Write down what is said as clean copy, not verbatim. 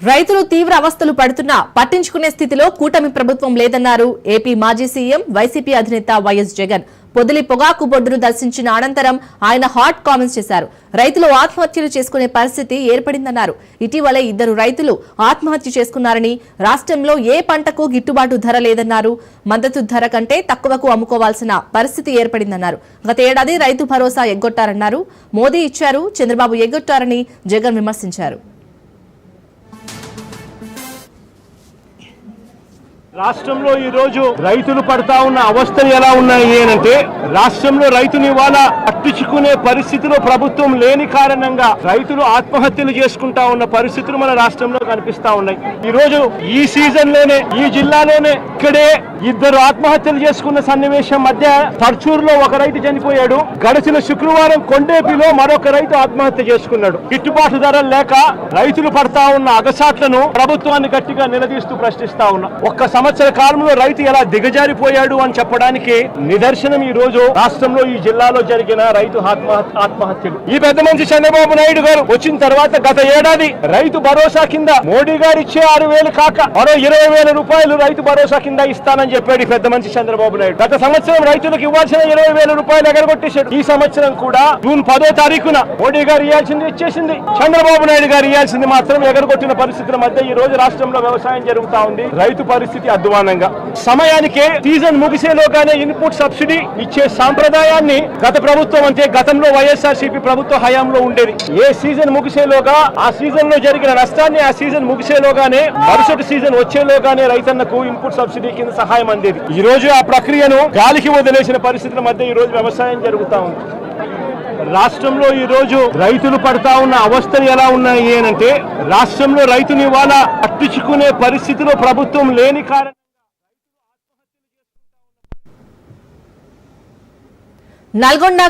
రైతులు తీవ్ర అవస్థలు పడుతున్నా పట్టించుకునే స్థితిలో కూటమి ప్రభుత్వం లేదన్నారు ఏపీ మాజీ సీఎం వైసీపీ అధినేత వైఎస్ జగన్. పొదిలి పొగాకు బొడ్డును దర్శించిన అనంతరం ఆయన హాట్ కామెంట్స్ చేశారు. రైతులు ఆత్మహత్యలు చేసుకునే పరిస్థితి ఏర్పడిందన్నారు. ఇటీవలే 2 రైతులు ఆత్మహత్య చేసుకున్నారని, రాష్ట్రంలో ఏ పంటకు గిట్టుబాటు ధర లేదన్నారు. మద్దతు ధర కంటే తక్కువకు అమ్ముకోవాల్సిన పరిస్థితి ఏర్పడిందన్నారు. గత ఏడాది రైతు భరోసా ఎగ్గొట్టారన్నారు. మోదీ ఇచ్చారు, చంద్రబాబు ఎగ్గొట్టారని జగన్ విమర్శించారు. రాష్ట్రంలో ఈ రోజు రైతులు పడతా ఉన్న అవస్థలు ఎలా ఉన్నాయి అంటే, రాష్ట్రంలో రైతుని ఇవాళ పట్టించుకునే పరిస్థితిలో ప్రభుత్వం లేని కారణంగా రైతులు ఆత్మహత్యలు చేసుకుంటా ఉన్న పరిస్థితులు మన రాష్ట్రంలో కనిపిస్తా ఉన్నాయి. ఈ రోజు ఈ సీజన్ లోనే ఈ జిల్లాలోనే ఇక్కడే 2 ఆత్మహత్యలు చేసుకున్న సన్నివేశం మధ్య తర్చూరులో ఒక రైతు చనిపోయాడు. గడిచిన శుక్రవారం కొండేపిలో మరొక రైతు ఆత్మహత్య చేసుకున్నాడు. గిట్టుబాటు ధరలు లేక రైతులు పడతా ఉన్న అగసాట్లను ప్రభుత్వాన్ని గట్టిగా నిలదీస్తూ ప్రశ్నిస్తా ఉన్నా. ఒక్క సంవత్సర కాలంలో రైతు ఎలా దిగజారిపోయాడు అని చెప్పడానికి నిదర్శనం ఈ రోజు రాష్ట్రంలో ఈ జిల్లాలో జరిగిన రైతు ఆత్మహత్యలు. ఈ పెద్ద మనిషి చంద్రబాబు నాయుడు గారు వచ్చిన తర్వాత గత ఏడాది రైతు భరోసా కింద మోడీ గారు ఇచ్చే 6,000 కాక మరో 20,000 రూపాయలు రైతు భరోసా కింద ఇస్తానని చెప్పాడు ఈ పెద్ద మనిషి చంద్రబాబు నాయుడు. గత సంవత్సరం రైతులకు ఇవ్వాల్సిన 20,000 రూపాయలు ఎగరగొట్టేశాడు. ఈ సంవత్సరం కూడా జూన్ 10వ తారీఖున మోడీ గారు ఇవ్వాల్సింది ఇచ్చేసింది, చంద్రబాబు నాయుడు గారు ఇవ్వాల్సింది మాత్రం ఎగరగొట్టిన పరిస్థితుల మధ్య ఈ రోజు రాష్ట్రంలో వ్యవసాయం జరుగుతా ఉంది. రైతు పరిస్థితి అధ్వానంగా. సమయానికే సీజన్ ముగిసేలోగానే ఇన్పుట్ సబ్సిడీ ఇచ్చే సాంప్రదాయాన్ని గత ప్రభుత్వం అంటే గతంలో వైఎస్ఆర్సీపీ ప్రభుత్వ హయాంలో ఉండేది. ఏ సీజన్ ముగిసేలోగా ఆ సీజన్ లో జరిగిన నష్టాన్ని ఆ సీజన్ ముగిసేలోగానే మరుసటి సీజన్ వచ్చేలోగానే రైతన్నకు ఇన్పుట్ సబ్సిడీ కింద సహాయం అందేది. ఈ రోజు ఆ ప్రక్రియను గాలికి వదిలేసిన పరిస్థితుల మధ్య ఈ రోజు వ్యవసాయం జరుగుతా ఉంది. రాష్ట్రంలో ఈ రోజు రైతులు పడతా ఉన్న అవస్థలు ఎలా ఉన్నాయి అంటే, రాష్ట్రంలో రైతుని ఇవాళ పట్టించుకునే పరిస్థితిలో ప్రభుత్వం లేని కారణం నల్గొండ